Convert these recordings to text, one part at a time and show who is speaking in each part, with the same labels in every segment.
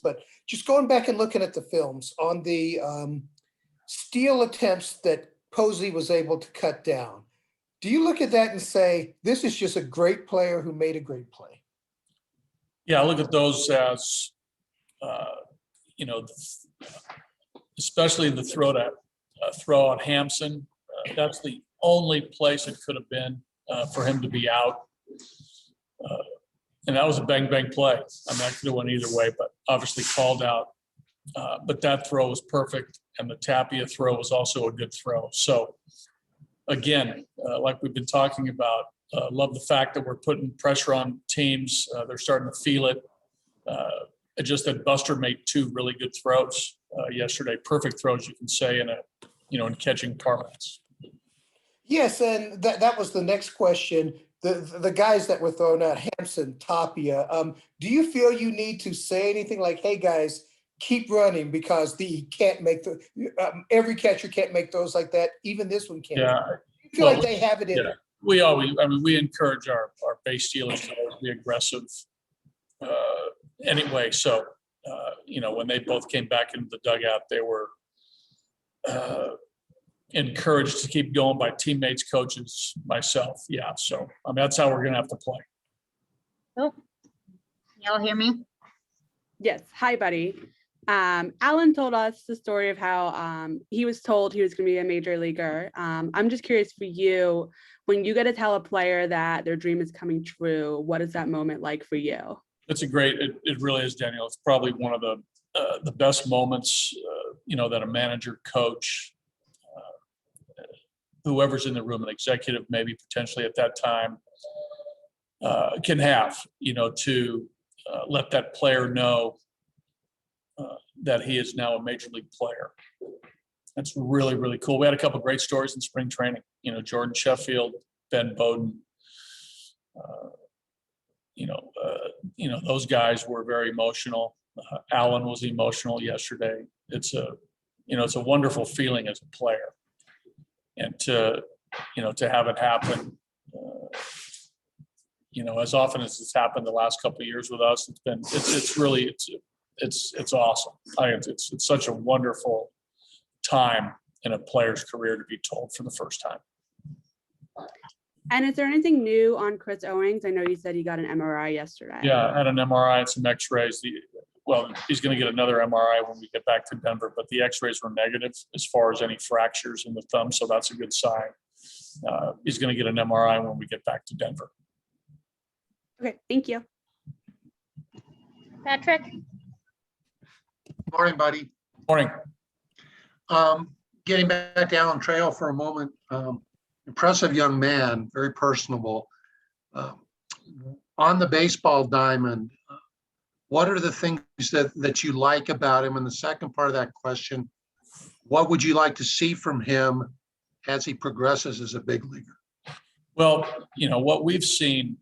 Speaker 1: but just going back and looking at the films on the steal attempts that Posey was able to cut down, do you look at that and say, this is just a great player who made a great play?
Speaker 2: Yeah, I look at those as, especially the throw on Hampson. That's the only place it could have been for him to be out. And that was a bang play. I mean, that could have went either way, but obviously called out. But that throw was perfect, and the Tapia throw was also a good throw. So again, like we've been talking about, love the fact that we're putting pressure on teams. They're starting to feel it. Just that Buster made two really good throws yesterday, perfect throws, you can say, in catching parlance.
Speaker 1: Yes, and that was the next question. The guys that were thrown out, Hampson, Tapia, do you feel you need to say anything like, hey, guys, keep running because can't make every catcher can't make throws like that. Even this one can't.
Speaker 2: Yeah.
Speaker 1: You feel like they have it in it.
Speaker 2: We encourage our base stealers to always be aggressive anyway. So, when they both came back into the dugout, they were encouraged to keep going by teammates, coaches, myself. Yeah. So, that's how we're going to have to play.
Speaker 3: Oh, y'all hear me?
Speaker 4: Yes. Hi, buddy. Alan told us the story of how he was told he was going to be a major leaguer. I'm just curious for you, when you get to tell a player that their dream is coming true, what is that moment like for you?
Speaker 2: It's it really is, Daniel. It's probably one of the best moments, that a manager, coach, whoever's in the room, an executive, maybe potentially at that time, can have, to let that player know that he is now a major league player. That's really, really cool. We had a couple of great stories in spring training. Jordan Sheffield, Ben Bowden. Those guys were very emotional. Alan was emotional yesterday. It's a wonderful feeling as a player, and to have it happen. As often as it's happened the last couple of years with us, it's awesome. It's such a wonderful time in a player's career to be told for the first time.
Speaker 4: And is there anything new on Chris Owings? I know you said he got an MRI yesterday.
Speaker 2: Yeah, I had an MRI and some x-rays. He's going to get another MRI when we get back to Denver, but the x-rays were negative as far as any fractures in the thumb, so that's a good sign. He's going to get an MRI when we get back to Denver.
Speaker 4: Okay, thank you.
Speaker 3: Patrick?
Speaker 5: Morning, buddy.
Speaker 2: Morning.
Speaker 5: Getting back to Alan Trejo for a moment. Impressive young man, very personable. On the baseball diamond, what are the things that you like about him? And the second part of that question, what would you like to see from him as he progresses as a big leaguer?
Speaker 2: Well, what we've seen,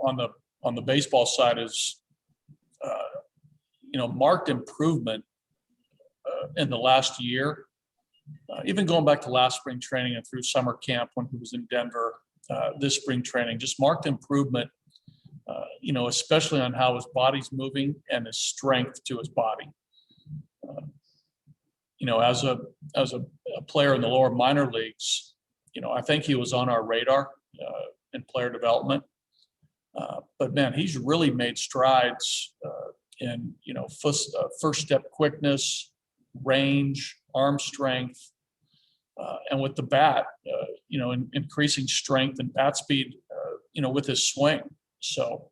Speaker 2: on the baseball side is, marked improvement in the last year. Even going back to last spring training and through summer camp when he was in Denver, this spring training, just marked improvement, especially on how his body's moving and his strength to his body. As a player in the lower minor leagues, I think he was on our radar in player development. But man, he's really made strides in, first step quickness, range, arm strength, and with the bat, increasing strength and bat speed, with his swing. So,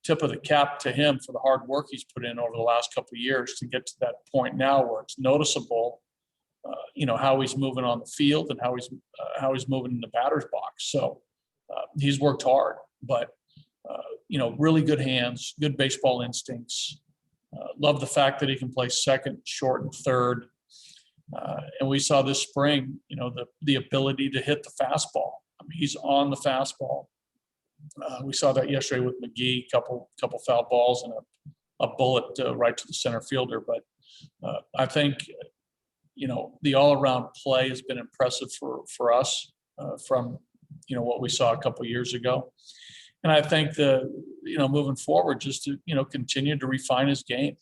Speaker 2: tip of the cap to him for the hard work he's put in over the last couple of years to get to that point now where it's noticeable, how he's moving on the field and how he's moving in the batter's box. So he's worked hard, but, really good hands, good baseball instincts. Love the fact that he can play second, short, and third. And we saw this spring, the ability to hit the fastball. I mean, he's on the fastball. We saw that yesterday with McGee, couple foul balls and a bullet right to the center fielder. But I think, the all-around play has been impressive for us from, what we saw a couple years ago. And I think moving forward, just to, continue to refine his game.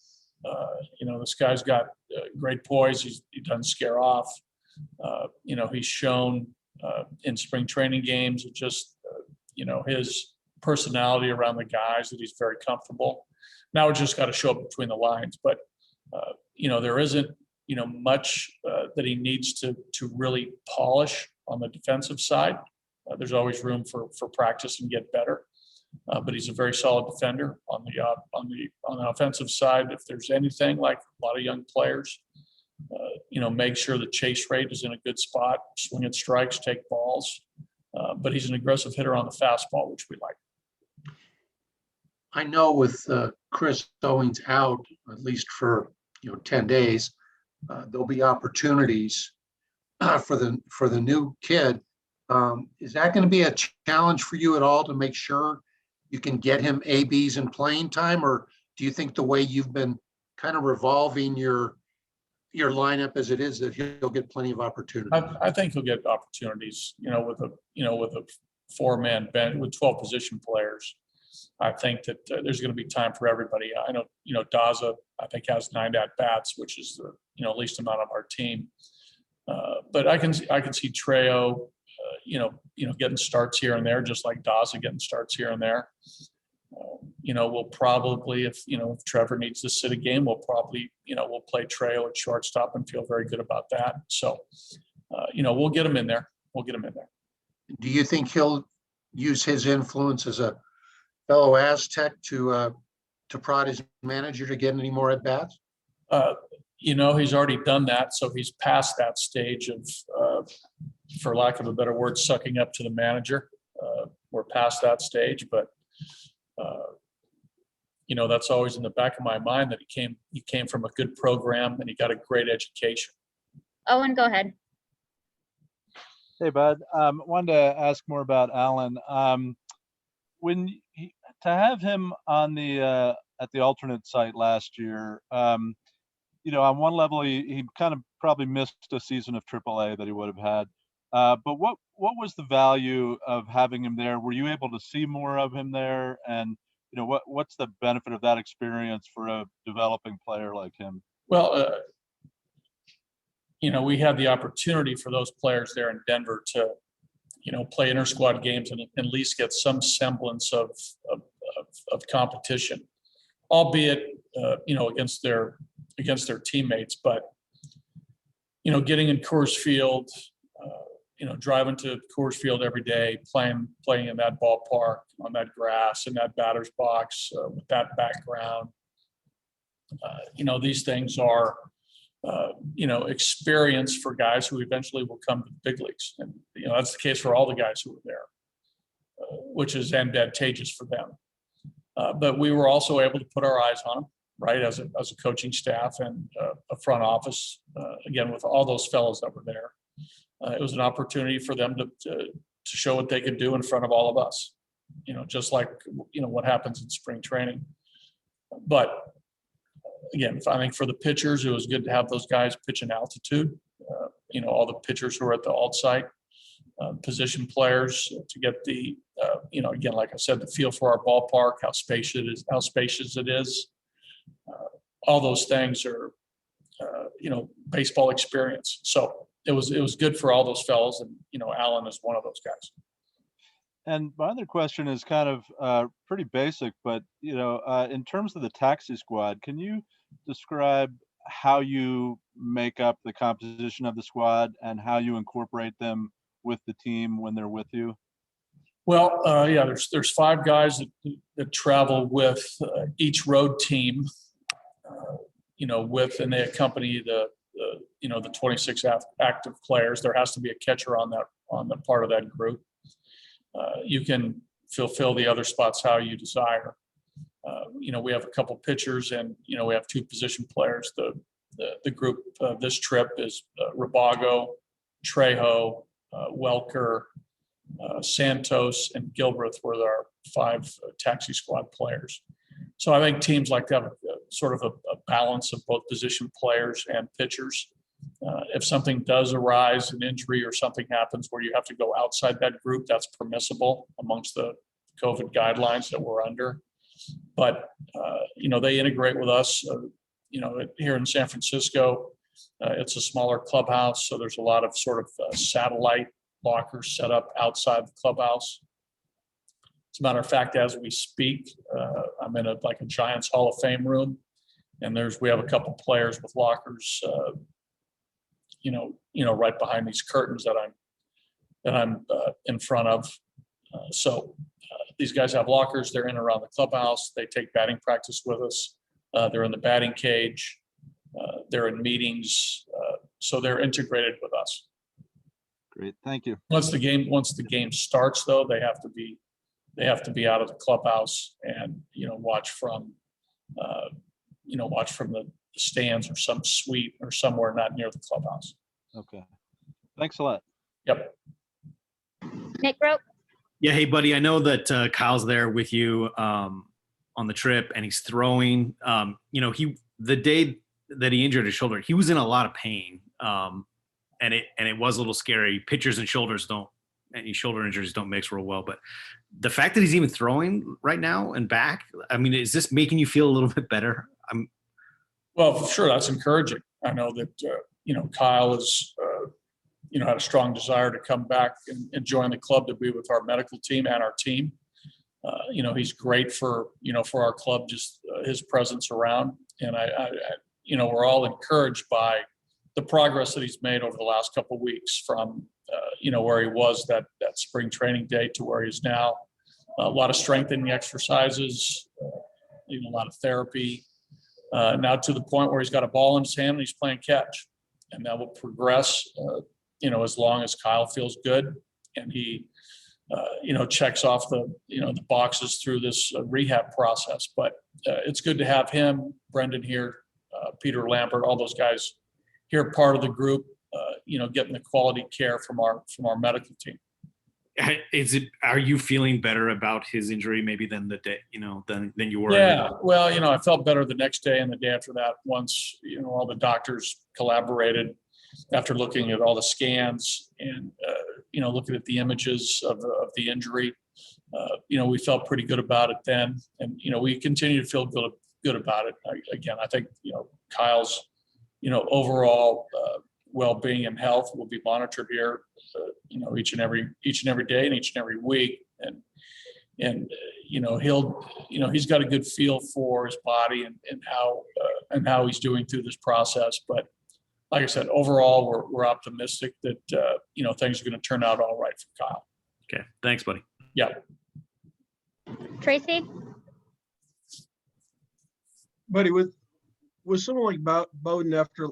Speaker 2: This guy's got great poise. He doesn't scare off. He's shown in spring training games, just, his personality around the guys, that he's very comfortable. Now it's just got to show up between the lines. But, there isn't, much that he needs to really polish on the defensive side. There's always room for practice and get better. But he's a very solid defender on the offensive side. If there's anything, like a lot of young players, make sure the chase rate is in a good spot, swing at strikes, take balls. But he's an aggressive hitter on the fastball, which we like.
Speaker 5: I know with Chris Owings out, at least for 10 days, there'll be opportunities for the new kid. Is that going to be a challenge for you at all to make sure you can get him ABs in playing time, or do you think the way you've been kind of revolving your lineup as it is, that he'll get plenty of opportunities?
Speaker 2: I think he'll get opportunities. With a 4-man bench with 12 position players. I think that there's going to be time for everybody. I know, Daza, I think, has 9 at bats, which is the least amount of our team. But I can see Trejo, getting starts here and there, just like Daza getting starts here and there. We'll probably, if Trevor needs to sit a game, we'll probably, we'll play Trejo at shortstop and feel very good about that. So, we'll get him in there.
Speaker 5: Do you think he'll use his influence as a fellow Aztec to prod his manager to get any more at bats?
Speaker 2: He's already done that, so he's past that stage of, for lack of a better word, sucking up to the manager. We're past that stage, but that's always in the back of my mind, that he came from a good program and he got a great education.
Speaker 3: Owen, go ahead.
Speaker 6: Hey, bud. Wanted to ask more about Alan. To have him on the at the alternate site last year, on one level he kind of probably missed a season of AAA that he would have had. But what was the value of having him there? Were you able to see more of him there? And what's the benefit of that experience for a developing player like him?
Speaker 2: Well, we had the opportunity for those players there in Denver to, play inter-squad games and at least get some semblance of competition, albeit, against their teammates. But, getting in Coors Field, driving to Coors Field every day, playing in that ballpark, on that grass, in that batter's box, with that background. These things are, experience for guys who eventually will come to the big leagues. And, that's the case for all the guys who were there, which is advantageous for them. But we were also able to put our eyes on them, right, as a coaching staff and a front office, again, with all those fellows that were there. It was an opportunity for them to show what they could do in front of all of us, just like, what happens in spring training. But again, I think for the pitchers, it was good to have those guys pitch in altitude. All the pitchers who are at the alt site, position players to get the, again, like I said, the feel for our ballpark, how spacious it is. All those things are, baseball experience. So it was good for all those fellows, and Alan is one of those guys.
Speaker 6: And my other question is kind of pretty basic, but in terms of the taxi squad, can you describe how you make up the composition of the squad and how you incorporate them with the team when they're with you?
Speaker 2: Well, yeah, there's 5 guys that travel with each road team, and they accompany the 26 active players. There has to be a catcher on the part of that group. You can fulfill the other spots how you desire. We have a couple pitchers, and we have 2 position players. The group this trip is Rabago, Trejo, Welker, Santos, and Gilbreth were our 5 taxi squad players. So I think teams like to have sort of a balance of both position players and pitchers. If something does arise, an injury or something happens where you have to go outside that group, that's permissible amongst the COVID guidelines that we're under. But, they integrate with us, here in San Francisco. It's a smaller clubhouse, so there's a lot of sort of satellite lockers set up outside the clubhouse. As a matter of fact, as we speak, I'm in a Giants Hall of Fame room, and we have a couple players with lockers, right behind these curtains that I'm in front of. So these guys have lockers. They're in and around the clubhouse. They take batting practice with us. They're in the batting cage. They're in meetings. So they're integrated with us.
Speaker 6: Great, thank you.
Speaker 2: Once the game starts, though, they have to be out of the clubhouse and watch from the stands or some suite or somewhere not near the clubhouse.
Speaker 6: Okay, thanks a lot.
Speaker 2: Yep.
Speaker 3: Nick Rope,
Speaker 7: Yeah, hey buddy, I know that Kyle's there with you on the trip, and he's throwing. The day that he injured his shoulder, he was in a lot of pain, and it was a little scary. Pitchers and shoulder injuries don't mix real well. But the fact that he's even throwing right now and back, I mean, is this making you feel a little bit better?
Speaker 2: Well, for sure, that's encouraging. I know that Kyle has had a strong desire to come back and join the club to be with our medical team and our team. He's great for our club, just his presence around. And we're all encouraged by the progress that he's made over the last couple of weeks from, where he was that spring training day to where he is now. A lot of strengthening exercises, a lot of therapy, now to the point where he's got a ball in his hand and he's playing catch. And that will progress, as long as Kyle feels good and he, checks off the boxes through this rehab process. But it's good to have him, Brendan here, Peter Lambert, all those guys here, part of the group, getting the quality care from our medical team.
Speaker 7: Are you feeling better about his injury maybe than the day, than you were?
Speaker 2: Yeah, well, I felt better the next day and the day after that once, all the doctors collaborated after looking at all the scans and, looking at the images of the injury. We felt pretty good about it then. And, we continue to feel good about it. Again, I think, Kyle's, overall well-being and health will be monitored here, each and every day and each and every week. And he's got a good feel for his body and how he's doing through this process. But like I said, overall, we're optimistic that, things are going to turn out all right for Kyle.
Speaker 7: Okay. Thanks, buddy.
Speaker 2: Yeah.
Speaker 3: Tracy,
Speaker 8: Buddy, with someone like Bowden after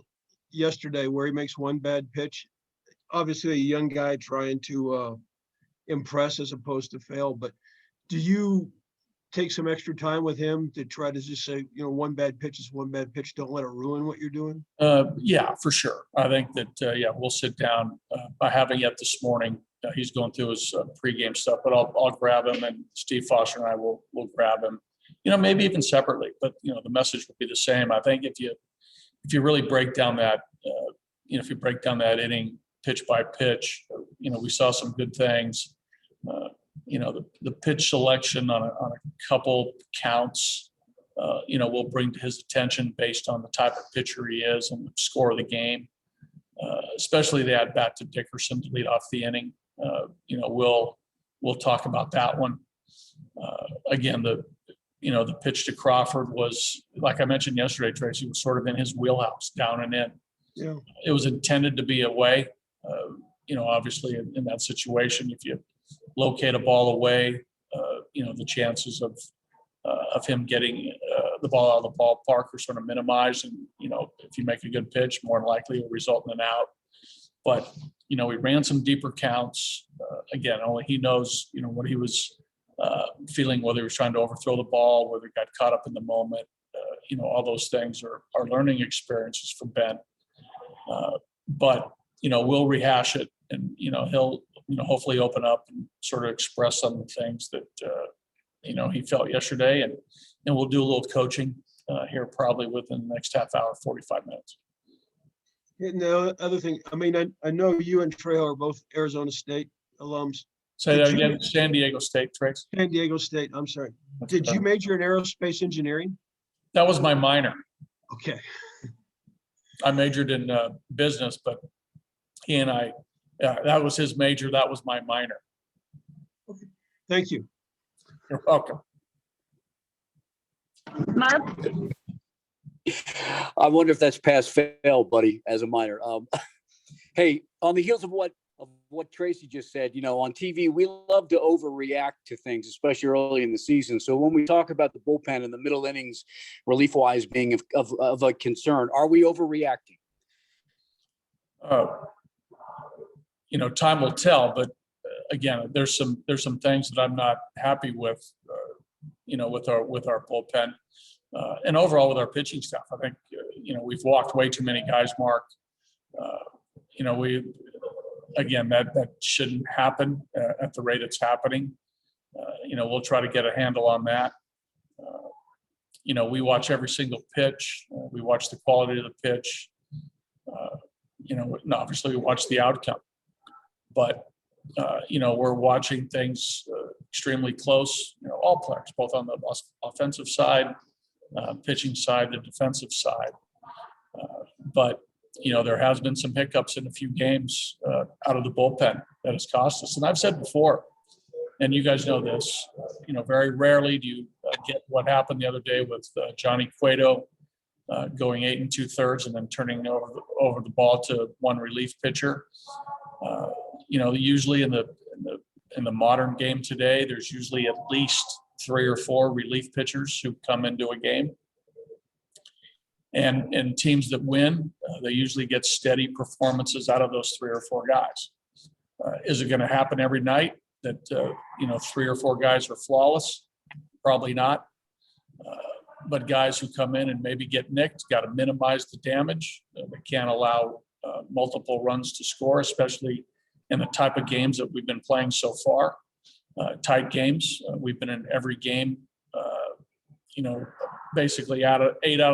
Speaker 8: yesterday, where he makes one bad pitch, obviously a young guy trying to impress as opposed to fail, but do you take some extra time with him to try to just say, one bad pitch is one bad pitch, don't let it ruin what you're doing?
Speaker 2: Yeah, for sure. I think that, we'll sit down. I haven't yet this morning. He's going through his pregame stuff, but I'll grab him, and Steve Foster and I will grab him, maybe even separately, but, the message will be the same. I think if you really break down that, if you break down that inning pitch by pitch, we saw some good things. The pitch selection on a couple counts, will bring to his attention based on the type of pitcher he is and the score of the game, especially the at bat to Dickerson to lead off the inning. We'll talk about that one. Again, the pitch to Crawford was, like I mentioned yesterday, Tracy, was sort of in his wheelhouse, down and in.
Speaker 8: Yeah.
Speaker 2: It was intended to be away. Obviously in that situation, if you locate a ball away, the chances of him getting the ball out of the ballpark are sort of minimized. And, if you make a good pitch, more than likely it will result in an out. But, we ran some deeper counts. Again, only he knows, what he was feeling, whether he was trying to overthrow the ball, whether he got caught up in the moment. All those things are learning experiences for Ben. But, we'll rehash it, and, he'll, hopefully open up and sort of express some of the things that, he felt yesterday. And we'll do a little coaching here probably within the next half hour, 45 minutes.
Speaker 8: And the other thing, I know you and Trejo are both Arizona State alums.
Speaker 2: Say that
Speaker 8: Did you-
Speaker 2: again, San Diego State, Trace.
Speaker 8: San Diego State, I'm sorry. Did you major in aerospace engineering?
Speaker 2: That was my minor.
Speaker 8: Okay,
Speaker 2: I majored in business, but he and I, that was his major, that was my minor.
Speaker 8: thank you.
Speaker 2: You're welcome.
Speaker 3: Mark,
Speaker 9: I wonder if that's pass fail, buddy, as a minor. Hey, on the heels of what Tracy just said, you know, on TV, we love to overreact to things, especially early in the season. So when we talk about the bullpen and the middle innings, relief-wise being of a concern, are we overreacting?
Speaker 2: You know, time will tell, but again, there's some things that I'm not happy with, you know, with our bullpen. And overall with our pitching staff, I think, you know, we've walked way too many guys, Mark. You know, again, that shouldn't happen at the rate it's happening. You know, we'll try to get a handle on that. You know, we watch every single pitch. We watch the quality of the pitch. You know, and obviously we watch the outcome. But, you know, we're watching things extremely close, you know, all players, both on the offensive side, pitching side, the defensive side. But, you know, there has been some hiccups in a few games out of the bullpen that has cost us. And I've said before, and you guys know this, you know, very rarely do you get what happened the other day with Johnny Cueto going 8 2/3 and then turning over the ball to one relief pitcher. You know, usually in the modern game today, there's usually at least 3 or 4 relief pitchers who come into a game. And teams that win, they usually get steady performances out of those 3 or 4 guys. Is it going to happen every night that, you know, 3 or 4 guys are flawless? Probably not. But guys who come in and maybe get nicked, got to minimize the damage. They can't allow multiple runs to score, especially in the type of games that we've been playing so far. Tight games. We've been in every game. You know, basically 8 out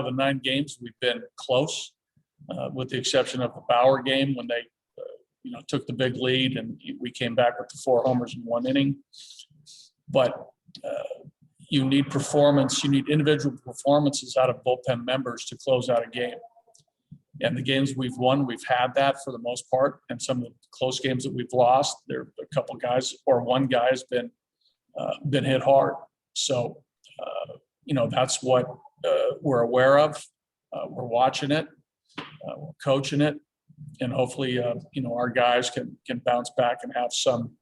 Speaker 2: of the 9 games, we've been close, with the exception of the Bauer game when they, you know, took the big lead and we came back with the 4 homers in 1 inning. But you need performance. You need individual performances out of bullpen members to close out a game. And the games we've won, we've had that for the most part. And some of the close games that we've lost, there are a couple guys or one guy has been hit hard. So, you know, that's what we're aware of. We're watching it, we're coaching it, and hopefully, you know, our guys can bounce back and have some,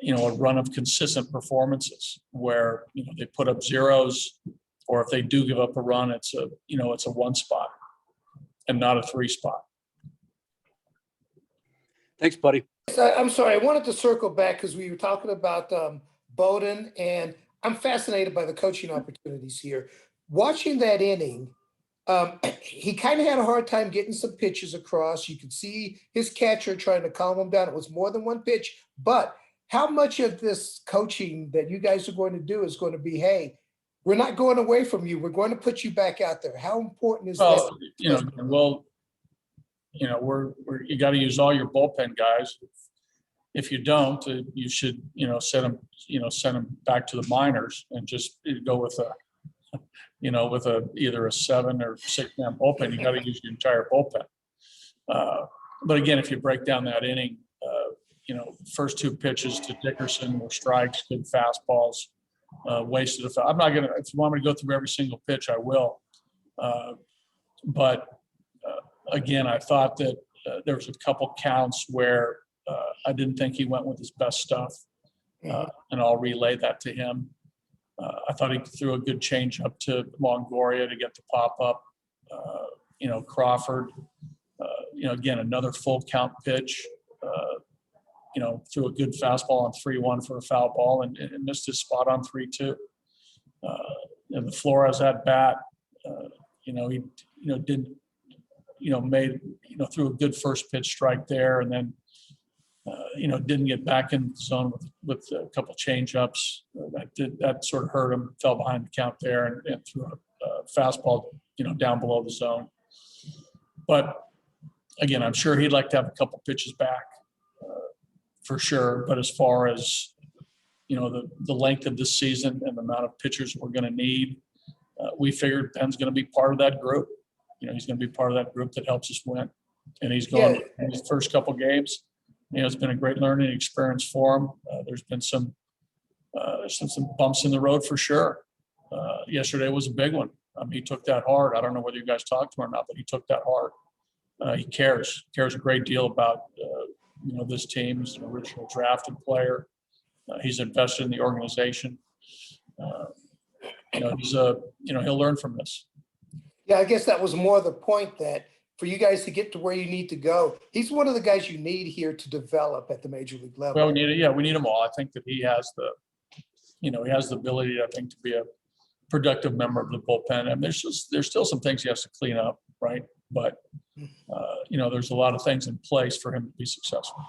Speaker 2: you know, a run of consistent performances where, you know, they put up zeros, or if they do give up a run, it's a, you know, it's a 1 spot and not a 3 spot.
Speaker 9: Thanks, buddy.
Speaker 1: I'm sorry, I wanted to circle back because we were talking about Bowden, and I'm fascinated by the coaching opportunities here. Watching that inning, he kind of had a hard time getting some pitches across. You could see his catcher trying to calm him down. It was more than 1 pitch, but how much of this coaching that you guys are going to do is going to be, hey, we're not going away from you. We're going to put you back out there. How important is that?
Speaker 2: You know, well, you know, you got to use all your bullpen guys. If you don't, you should, you know, send them back to the minors and just go with a, you know, with either a 7 or 6 man bullpen. You got to use your entire bullpen. But again, if you break down that inning, you know, first 2 pitches to Dickerson were strikes, good fastballs, wasted a foul. I'm not gonna. If you want me to go through every single pitch, I will. But again, I thought that there was a couple counts where I didn't think he went with his best stuff, and I'll relay that to him. I thought he threw a good change up to Longoria to get the pop up. You know, Crawford. You know, again, another full count pitch. You know, threw a good fastball on 3-1 for a foul ball and missed his spot on 3-2. And the Flores at bat, you know, he, you know, didn't, you know, made, you know, threw a good first pitch strike there, and then, you know, didn't get back in the zone with a couple change ups. That sort of hurt him, fell behind the count there and threw a fastball, you know, down below the zone. But again, I'm sure he'd like to have a couple pitches back. for sure. But as far as, the length of this season and the amount of pitchers we're going to need, we figured Penn's going to be part of that group. He's going to be part of that group that helps us win. And he's going in his first couple games. It's been a great learning experience for him. There's been some bumps in the road for sure. Yesterday was a big one. He took that hard. I don't know whether you guys talked to him or not, but he took that hard. He cares a great deal about, this team. He's an original drafted player. He's invested in the organization. He'll learn from this.
Speaker 1: Yeah, I guess that was more the point, that for you guys to get to where you need to go, he's one of the guys you need here to develop at the major league level.
Speaker 2: Well, we need them all. I think that he has the ability, I think, to be a productive member of the bullpen. And there's still some things he has to clean up, right? But there's a lot of things in place for him to be successful.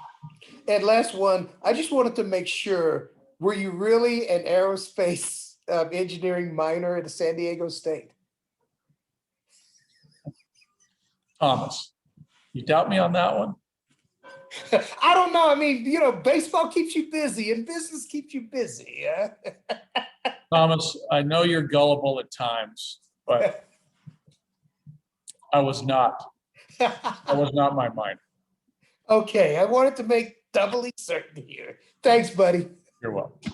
Speaker 1: And last one, I just wanted to make sure, were you really an aerospace engineering minor at San Diego State?
Speaker 2: Thomas, you doubt me on that one?
Speaker 1: I don't know. I mean, baseball keeps you busy and business keeps you busy. Yeah?
Speaker 2: Thomas, I know you're gullible at times, but I was not. That was not my mind.
Speaker 1: Okay, I wanted to make doubly certain here. Thanks, buddy.
Speaker 2: You're welcome.